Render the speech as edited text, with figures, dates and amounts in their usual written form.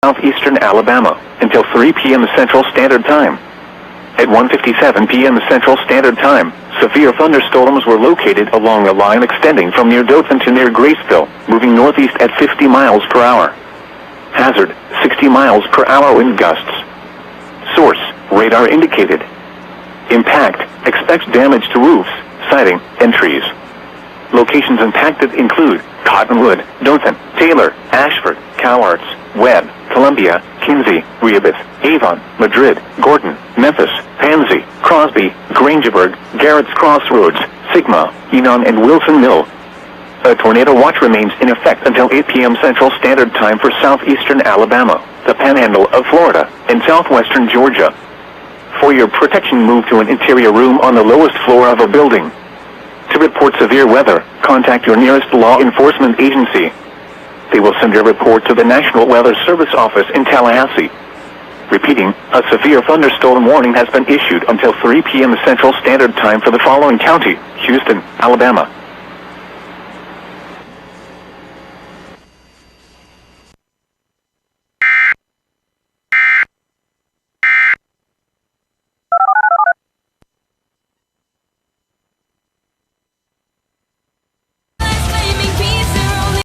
southeastern Alabama, until 3 p.m. Central Standard Time. At 1:57 p.m. Central Standard Time, severe thunderstorms were located along a line extending from near Dothan to near Graceville, moving northeast at 50 miles per hour. Hazard, 60 miles per hour wind gusts. Source, radar indicated. Impact, expects damage to roofs, siding, and trees. Locations impacted include Cottonwood, Dothan, Taylor, Ashford, Cowards, Webb, Columbia, Kinsey, Rehoboth, Avon, Madrid, Gordon, Memphis, Pansy, Crosby, Grangeburg, Garrett's Crossroads, Sigma, Enon, and Wilson Mill. A tornado watch remains in effect until 8 p.m. Central Standard Time for southeastern Alabama, the Panhandle of Florida, and southwestern Georgia. For your protection, move to an interior room on the lowest floor of a building. To report severe weather, contact your nearest law enforcement agency. They will send your report to the National Weather Service office in Tallahassee. Repeating, a severe thunderstorm warning has been issued until 3 p.m. Central Standard Time for the following county: Houston, Alabama,